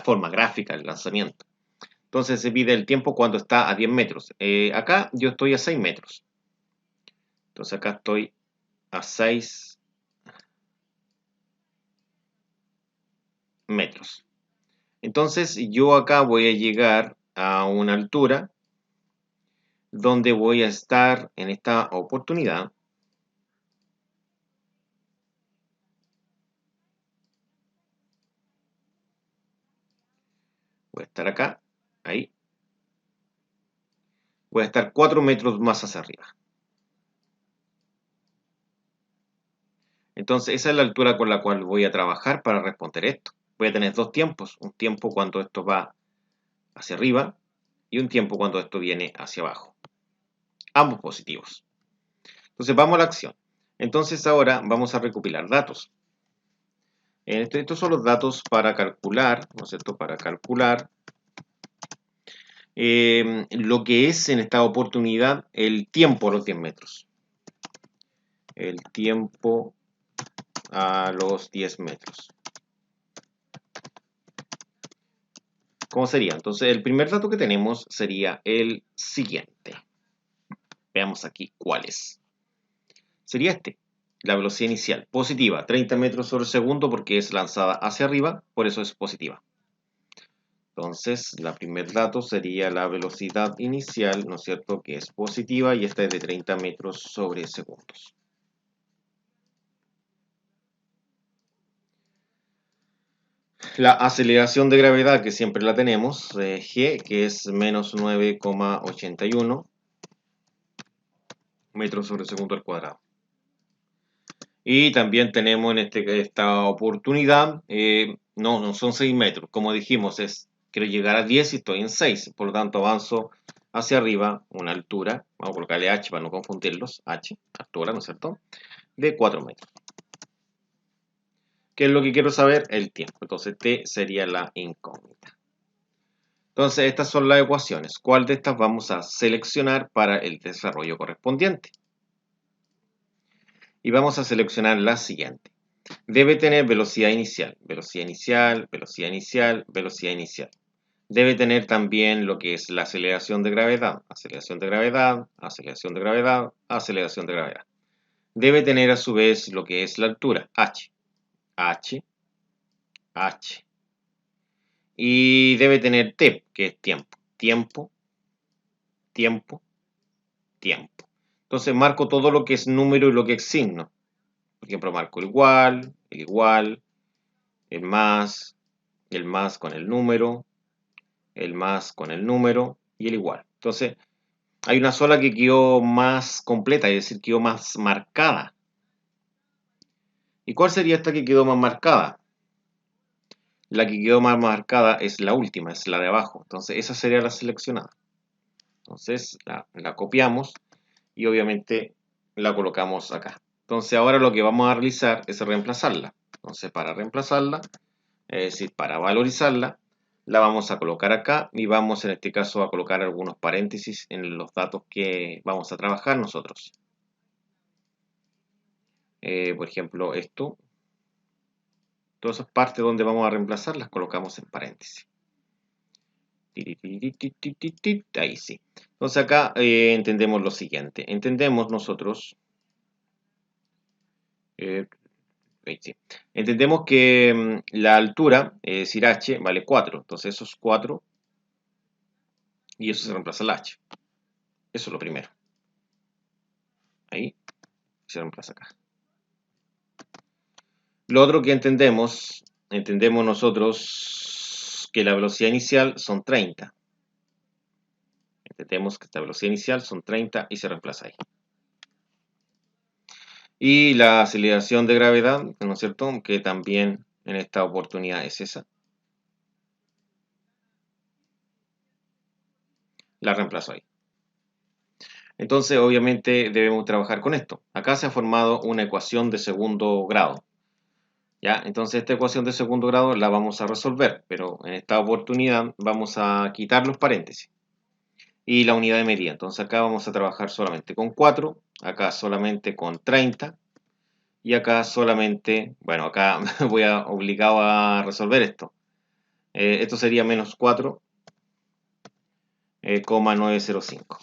forma gráfica del lanzamiento. Entonces se pide el tiempo cuando está a 10 metros. Acá yo estoy a 6 metros. Entonces acá estoy a 6 metros. Entonces yo acá voy a llegar a una altura donde voy a estar en esta oportunidad. Voy a estar acá, ahí. Voy a estar 4 metros más hacia arriba. Entonces esa es la altura con la cual voy a trabajar para responder esto. Voy a tener dos tiempos, un tiempo cuando esto va hacia arriba y un tiempo cuando esto viene hacia abajo. Ambos positivos. Entonces vamos a la acción. Entonces ahora vamos a recopilar datos. Estos son los datos para calcular, ¿no es cierto? Para calcular lo que es en esta oportunidad el tiempo a los 10 metros. El tiempo a los 10 metros. ¿Cómo sería? Entonces el primer dato que tenemos sería el siguiente. Veamos aquí cuál es. Sería este. La velocidad inicial positiva, 30 metros sobre segundo porque es lanzada hacia arriba, por eso es positiva. Entonces, el primer dato sería la velocidad inicial, ¿no es cierto?, que es positiva y esta es de 30 metros sobre segundos. La aceleración de gravedad, que siempre la tenemos, G, que es menos 9,81 metros sobre segundo al cuadrado. Y también tenemos en esta oportunidad, no son 6 metros, como dijimos, quiero llegar a 10 y estoy en 6, por lo tanto avanzo hacia arriba una altura, vamos a colocarle H para no confundirlos, H, altura, ¿no es cierto?, de 4 metros. ¿Qué es lo que quiero saber? El tiempo, entonces T sería la incógnita. Entonces estas son las ecuaciones, ¿cuál de estas vamos a seleccionar para el desarrollo correspondiente? Y vamos a seleccionar la siguiente. Debe tener velocidad inicial, velocidad inicial, velocidad inicial, velocidad inicial. Debe tener también lo que es la aceleración de gravedad, aceleración de gravedad, aceleración de gravedad, aceleración de gravedad. Debe tener a su vez lo que es la altura, h, h, h. Y debe tener t, que es tiempo, tiempo, tiempo, tiempo. Entonces marco todo lo que es número y lo que es signo. Por ejemplo, marco el igual, el más con el número, el más con el número y el igual. Entonces, hay una sola que quedó más completa, es decir, quedó más marcada. ¿Y cuál sería esta que quedó más marcada? La que quedó más marcada es la última, es la de abajo. Entonces, esa sería la seleccionada. Entonces, la copiamos y obviamente la colocamos acá. Entonces, ahora lo que vamos a realizar es reemplazarla. Entonces, para reemplazarla, es decir, para valorizarla, la vamos a colocar acá y vamos en este caso a colocar algunos paréntesis en los datos que vamos a trabajar nosotros. Por ejemplo, esto. Todas esas partes donde vamos a reemplazar las colocamos en paréntesis. Ahí sí. Entonces acá entendemos lo siguiente. Entendemos nosotros... sí. Entendemos que la altura, es decir, h, vale 4. Entonces eso es 4 y eso se reemplaza el h. Eso es lo primero. Ahí se reemplaza acá. Lo otro que entendemos nosotros que la velocidad inicial son 30. Entendemos que esta velocidad inicial son 30 y se reemplaza ahí. Y la aceleración de gravedad, ¿no es cierto?, que también en esta oportunidad es esa. La reemplazo ahí. Entonces, obviamente, debemos trabajar con esto. Acá se ha formado una ecuación de segundo grado. ¿Ya? Entonces esta ecuación de segundo grado la vamos a resolver, pero en esta oportunidad vamos a quitar los paréntesis y la unidad de medida. Entonces acá vamos a trabajar solamente con 4, acá solamente con 30 y acá solamente, bueno, acá voy obligado a resolver esto. Esto sería menos 4,905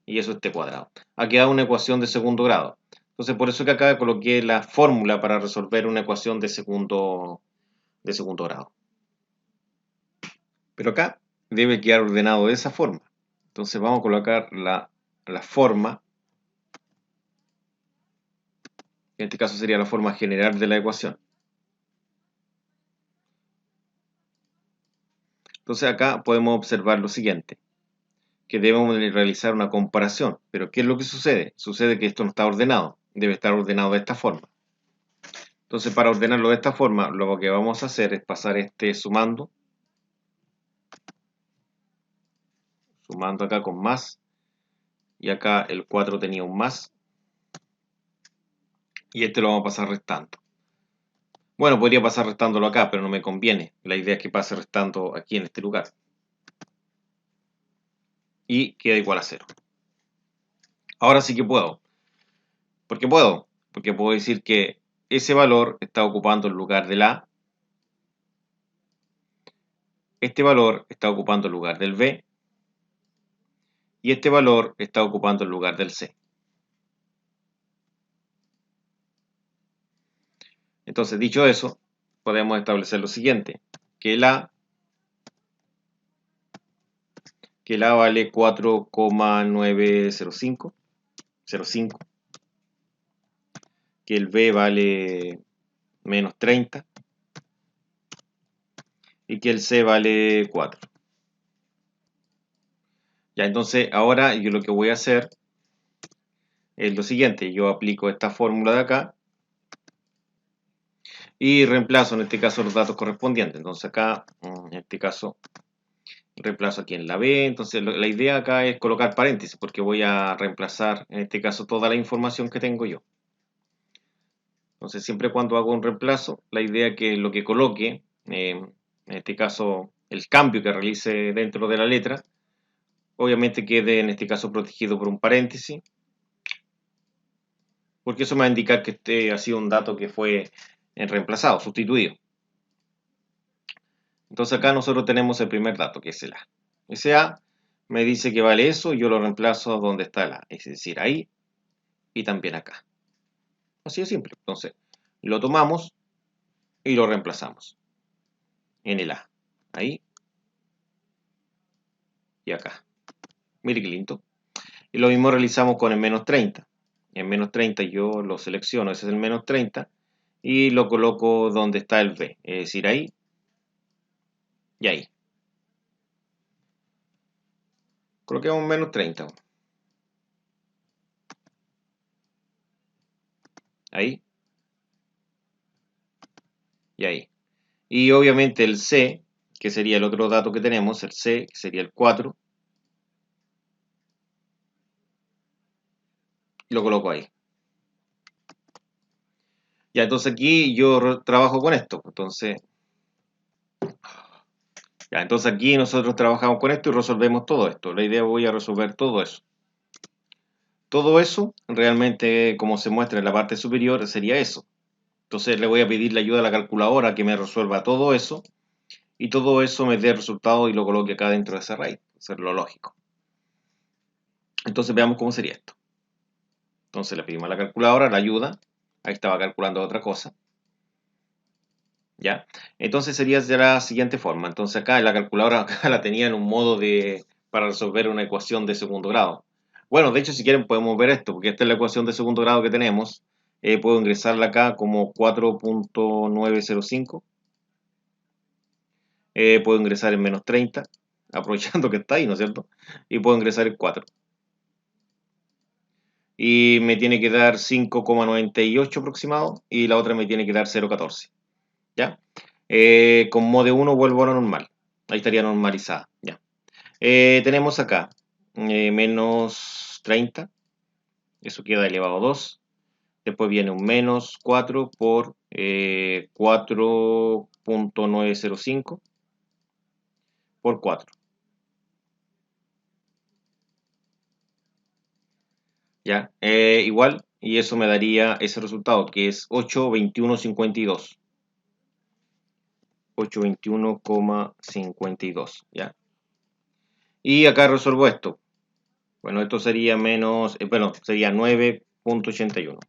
y eso es t cuadrado. Ha quedado una ecuación de segundo grado. Entonces por eso que acá coloqué la fórmula para resolver una ecuación de segundo grado. Pero acá debe quedar ordenado de esa forma. Entonces vamos a colocar la forma, en este caso sería la forma general de la ecuación. Entonces acá podemos observar lo siguiente, que debemos realizar una comparación. Pero ¿qué es lo que sucede? Sucede que esto no está ordenado, debe estar ordenado de esta forma. Entonces para ordenarlo de esta forma, lo que vamos a hacer es pasar este sumando acá con más, y acá el 4 tenía un más, y este lo vamos a pasar restando. Bueno, podría pasar restándolo acá, pero no me conviene. La idea es que pase restando aquí en este lugar. Y queda igual a 0. Ahora sí que puedo. ¿Por qué puedo? Porque puedo decir que ese valor está ocupando el lugar del A. Este valor está ocupando el lugar del B. Y este valor está ocupando el lugar del C. Entonces, dicho eso, podemos establecer lo siguiente. Que el A vale 4,905. Que el B vale menos 30. Y que el C vale 4. Ya, entonces ahora yo lo que voy a hacer es lo siguiente. Yo aplico esta fórmula de acá y reemplazo en este caso los datos correspondientes. Entonces acá, en este caso, reemplazo aquí en la B. Entonces la idea acá es colocar paréntesis porque voy a reemplazar en este caso toda la información que tengo yo. Entonces siempre cuando hago un reemplazo, la idea es que lo que coloque, en este caso el cambio que realice dentro de la letra, obviamente quede en este caso protegido por un paréntesis, porque eso me va a indicar que este ha sido un dato que fue reemplazado, sustituido. Entonces acá nosotros tenemos el primer dato, que es el A. Ese A me dice que vale eso y yo lo reemplazo donde está el A, es decir, ahí y también acá. Así de simple. Entonces, lo tomamos y lo reemplazamos en el A. Ahí y acá. Mire qué lindo. Y lo mismo realizamos con el menos 30. En menos 30 yo lo selecciono, ese es el menos 30, y lo coloco donde está el B, es decir, ahí y ahí. Coloquemos menos 30. Ahí y ahí. Y obviamente el C, que sería el otro dato que tenemos, el C, que sería el 4, lo coloco ahí. Ya, entonces aquí yo trabajo con esto. Entonces aquí nosotros trabajamos con esto y resolvemos todo esto. La idea voy a resolver todo eso. Todo eso, realmente, como se muestra en la parte superior, sería eso. Entonces le voy a pedir la ayuda a la calculadora que me resuelva todo eso. Y todo eso me dé el resultado y lo coloque acá dentro de ese array. Eso es lo lógico. Entonces veamos cómo sería esto. Entonces le pedimos a la calculadora la ayuda. Ahí estaba calculando otra cosa. ¿Ya? Entonces sería de la siguiente forma. Entonces acá la calculadora acá la tenía en un modo para resolver una ecuación de segundo grado. Bueno, de hecho si quieren podemos ver esto, porque esta es la ecuación de segundo grado que tenemos. Puedo ingresarla acá como 4,905. Puedo ingresar en menos 30, aprovechando que está ahí, ¿no es cierto? Y puedo ingresar en 4. Y me tiene que dar 5,98 aproximado y la otra me tiene que dar 0,14. ¿Ya? Con mode 1 vuelvo a lo normal. Ahí estaría normalizada. ¿Ya? Tenemos acá menos 30. Eso queda elevado a 2. Después viene un menos 4 por 4.905 por 4. ¿Ya? Igual, y eso me daría ese resultado, que es 821,52. 821,52, ¿ya? Y acá resuelvo esto. Bueno, esto sería menos, bueno, sería 9.81.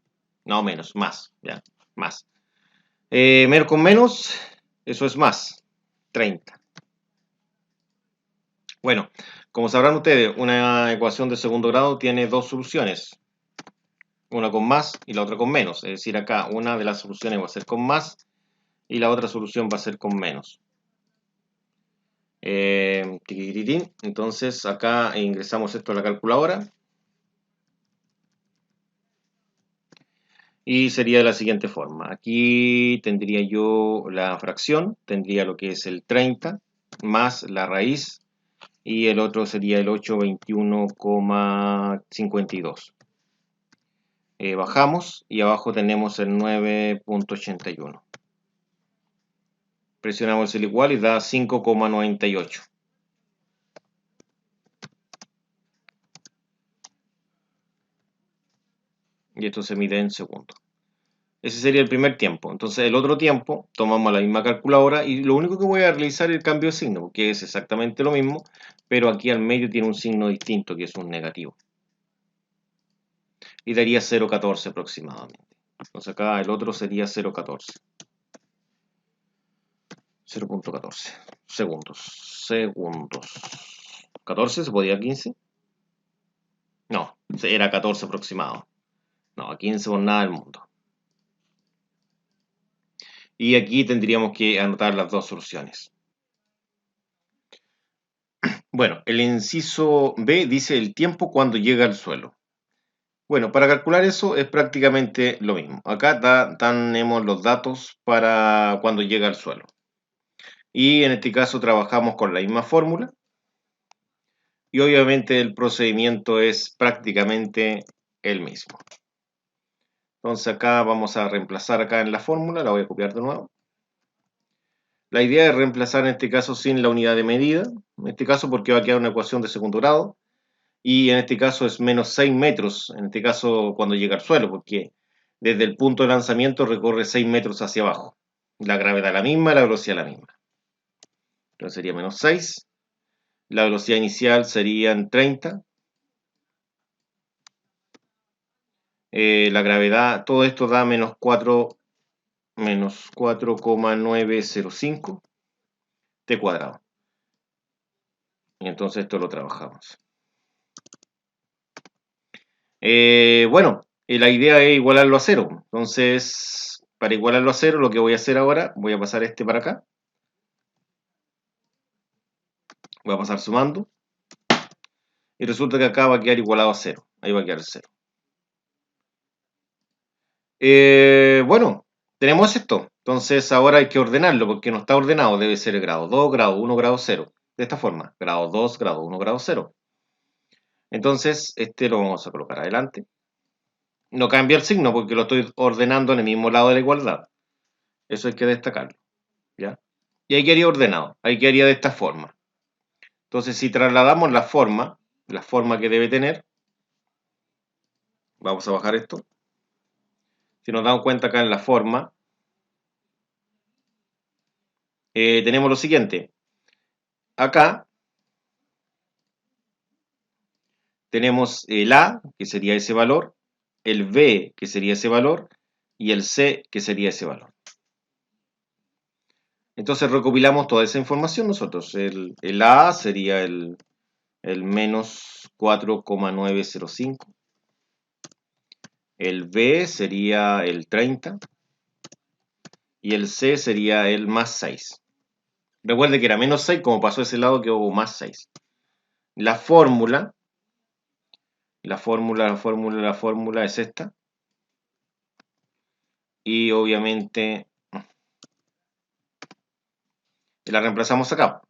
No, menos, más, ¿ya? Más. Menos con menos, eso es más, 30. Bueno, como sabrán ustedes, una ecuación de segundo grado tiene dos soluciones. Una con más y la otra con menos. Es decir, acá una de las soluciones va a ser con más y la otra solución va a ser con menos. Entonces acá ingresamos esto a la calculadora. Y sería de la siguiente forma. Aquí tendría yo la fracción, tendría lo que es el 30 más la raíz y el otro sería el 821,52. Bajamos y abajo tenemos el 9.81. Presionamos el igual y da 5,98. Y esto se mide en segundos. Ese sería el primer tiempo. Entonces el otro tiempo tomamos la misma calculadora y lo único que voy a realizar es el cambio de signo, que es exactamente lo mismo, pero aquí al medio tiene un signo distinto, que es un negativo. Y daría 0,14 aproximadamente. Entonces acá el otro sería 0,14. 0.14 segundos. Segundos. ¿14 se podía 15? No, era 14 aproximado. No, a 15 por nada del mundo. Y aquí tendríamos que anotar las dos soluciones. Bueno, el inciso B dice el tiempo cuando llega al suelo. Bueno, para calcular eso es prácticamente lo mismo. Acá tenemos los datos para cuando llega al suelo. Y en este caso trabajamos con la misma fórmula. Y obviamente el procedimiento es prácticamente el mismo. Entonces acá vamos a reemplazar acá en la fórmula, la voy a copiar de nuevo. La idea es reemplazar en este caso sin la unidad de medida, en este caso porque va a quedar una ecuación de segundo grado, y en este caso es menos 6 metros, en este caso cuando llega al suelo, porque desde el punto de lanzamiento recorre 6 metros hacia abajo. La gravedad la misma, la velocidad la misma. Entonces sería menos 6, la velocidad inicial serían 30, la gravedad, todo esto da menos 4,905 t cuadrado. Y entonces esto lo trabajamos. Bueno, la idea es igualarlo a cero. Entonces, para igualarlo a cero, lo que voy a hacer ahora, voy a pasar este para acá. Voy a pasar sumando. Y resulta que acá va a quedar igualado a cero. Ahí va a quedar cero. Bueno, tenemos esto. Entonces ahora hay que ordenarlo porque no está ordenado. Debe ser grado 2, grado 1, grado 0. De esta forma. Grado 2, grado 1, grado 0. Entonces, este lo vamos a colocar adelante. No cambia el signo porque lo estoy ordenando en el mismo lado de la igualdad. Eso hay que destacarlo. ¿Ya? Y ahí quedaría ordenado. Ahí quedaría de esta forma. Entonces, si trasladamos la forma que debe tener, vamos a bajar esto. Si nos damos cuenta acá en la forma, tenemos lo siguiente. Acá tenemos el A, que sería ese valor, el B, que sería ese valor, y el C, que sería ese valor. Entonces recopilamos toda esa información nosotros. El A sería el menos 4,905. El B sería el 30. Y el C sería el más 6. Recuerde que era menos 6, como pasó ese lado que hubo más 6. La fórmula es esta. Y obviamente la reemplazamos acá.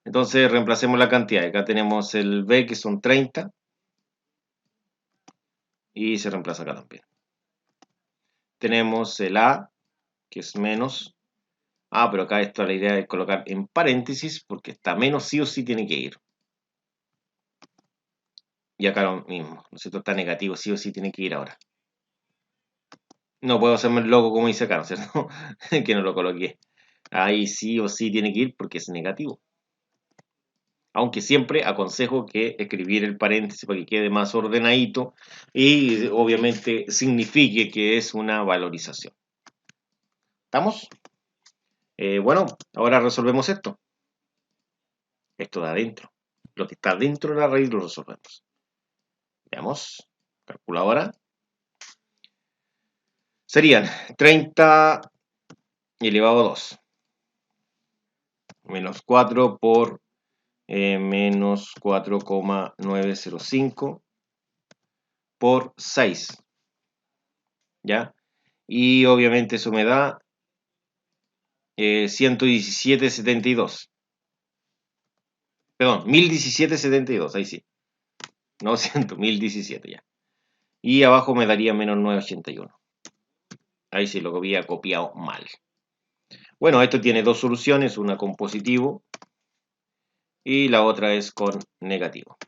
Entonces reemplacemos la cantidad. Acá tenemos el B que son 30. y se reemplaza acá también. Tenemos el A, que es menos. Ah, pero acá esto la idea es colocar en paréntesis porque está menos sí o sí tiene que ir. Y acá lo mismo, ¿no es cierto? Está negativo, sí o sí tiene que ir ahora. No puedo hacerme el logo como dice acá, ¿no es cierto? Que no lo coloqué. Ahí sí o sí tiene que ir porque es negativo. Aunque siempre aconsejo que escribir el paréntesis para que quede más ordenadito y obviamente signifique que es una valorización. ¿Estamos? Bueno, ahora resolvemos esto. Esto de adentro. Lo que está dentro de la raíz lo resolvemos. Veamos. Calculadora. Serían 30 elevado a 2. Menos 4 por menos 4,905 por 6. ¿Ya? Y obviamente eso me da 117,72. Perdón, 1017,72. Ahí sí. No 100, 1017 ya. Y abajo me daría menos 981. Ahí sí lo había copiado mal. Bueno, esto tiene dos soluciones, una con positivo y la otra es con negativo.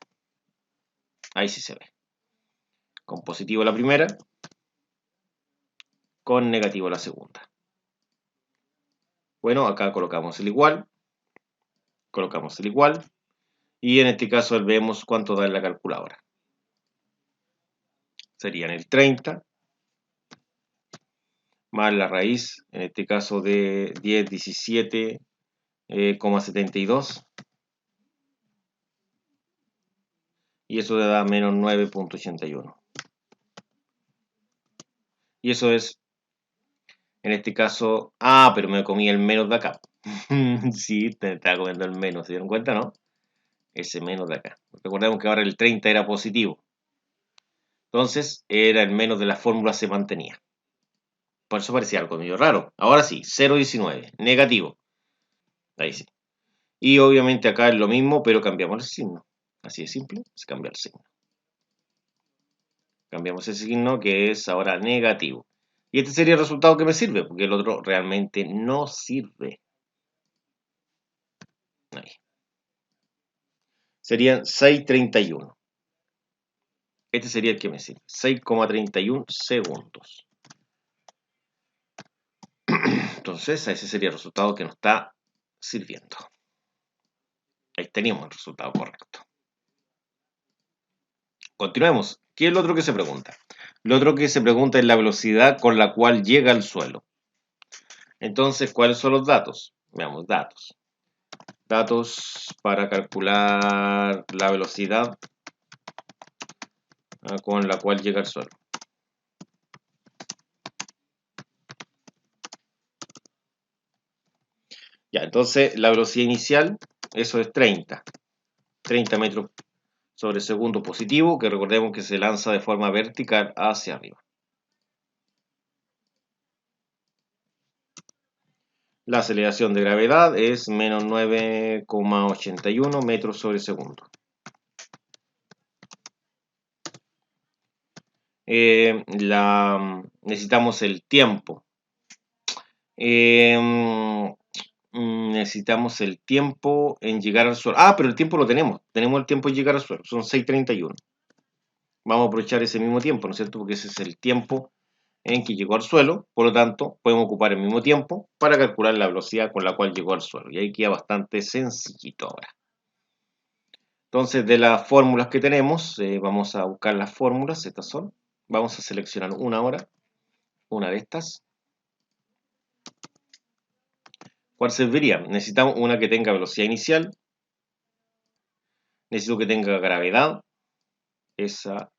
Ahí sí se ve. Con positivo la primera, con negativo la segunda. Bueno, acá colocamos el igual, y en este caso vemos cuánto da en la calculadora. Serían el 30 más la raíz, en este caso de 1017,72. Y eso le da menos 9,81. Y eso es, en este caso, pero me comí el menos de acá. Sí, te estaba comiendo el menos, ¿se dieron cuenta, no? Ese menos de acá. Recordemos que ahora el 30 era positivo. Entonces, era el menos de la fórmula se mantenía. Por eso parecía algo medio raro. Ahora sí, 0,19, negativo. Ahí sí. Y obviamente acá es lo mismo, pero cambiamos el signo. Así de simple, se cambia el signo. Cambiamos el signo que es ahora negativo. Y este sería el resultado que me sirve, porque el otro realmente no sirve. Ahí. Serían 6,31. Este sería el que me sirve. 6,31 segundos. Entonces, ese sería el resultado que nos está sirviendo. Ahí teníamos el resultado correcto. Continuemos. ¿Qué es lo otro que se pregunta? Lo otro que se pregunta es la velocidad con la cual llega al suelo. Entonces, ¿cuáles son los datos? Veamos, datos. Datos para calcular la velocidad con la cual llega al suelo. Ya, entonces la velocidad inicial, eso es 30 metros sobre segundo positivo, que recordemos que se lanza de forma vertical hacia arriba. La aceleración de gravedad es menos 9,81 metros sobre segundo. Necesitamos el tiempo. Necesitamos el tiempo en llegar al suelo. Pero el tiempo lo tenemos. Tenemos el tiempo en llegar al suelo. Son 6,31. Vamos a aprovechar ese mismo tiempo, ¿no es cierto? Porque ese es el tiempo en que llegó al suelo. Por lo tanto, podemos ocupar el mismo tiempo para calcular la velocidad con la cual llegó al suelo. Y ahí queda bastante sencillito ahora. Entonces, de las fórmulas que tenemos, vamos a buscar las fórmulas. Estas son. Vamos a seleccionar una ahora. Una de estas. ¿Cuál serviría? Necesitamos una que tenga velocidad inicial. Necesito que tenga gravedad. Esa.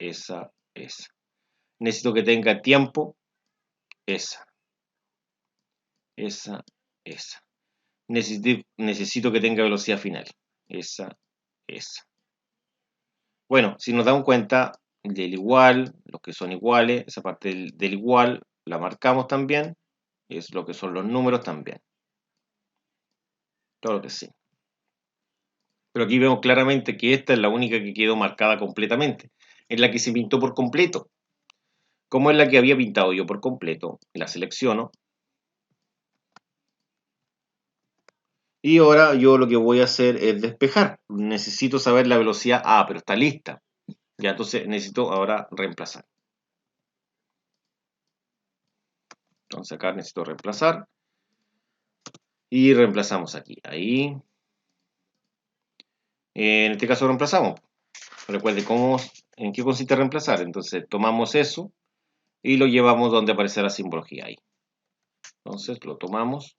Necesito que tenga tiempo. Esa. Necesito que tenga velocidad final. Esa. Bueno, si nos damos cuenta del igual, los que son iguales, esa parte del igual la marcamos también. Es lo que son los números también. Todo lo que sí. Pero aquí vemos claramente que esta es la única que quedó marcada completamente. Es la que se pintó por completo. como es la que había pintado yo por completo, la selecciono. Y ahora yo lo que voy a hacer es despejar. Necesito saber la velocidad. Ah, pero está lista. Ya, entonces necesito ahora reemplazar. Entonces acá necesito reemplazar. Y reemplazamos aquí. Ahí. En este caso reemplazamos. Recuerde en qué consiste reemplazar. Entonces tomamos eso y lo llevamos donde aparece la simbología ahí. Entonces lo tomamos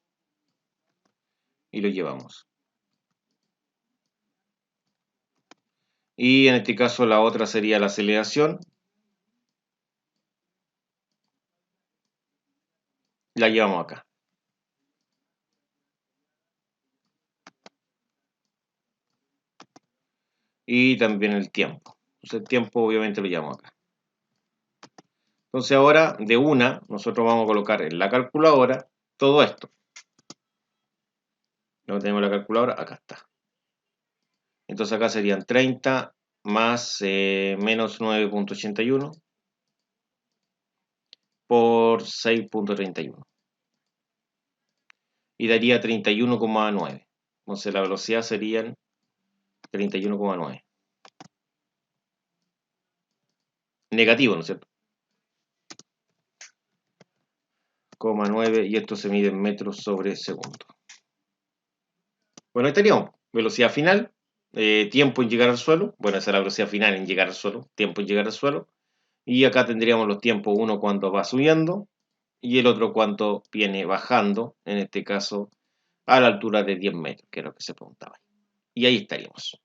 y lo llevamos. Y en este caso la otra sería la aceleración. La llevamos acá. Y también el tiempo. Entonces el tiempo obviamente lo llevamos acá. Entonces ahora de una nosotros vamos a colocar en la calculadora todo esto. No tenemos la calculadora, acá está. Entonces acá serían 30 más menos 9.81 por 6.31. Y daría 31,9. Entonces la velocidad serían 31,9. Negativo, ¿no es cierto? 9 y esto se mide en metros sobre segundo. Bueno, ahí estaríamos. Velocidad final, tiempo en llegar al suelo. Bueno, esa es la velocidad final en llegar al suelo, tiempo en llegar al suelo. Y acá tendríamos los tiempos, uno cuando va subiendo y el otro cuando viene bajando, en este caso a la altura de 10 metros, que es lo que se preguntaba. Y ahí estaríamos.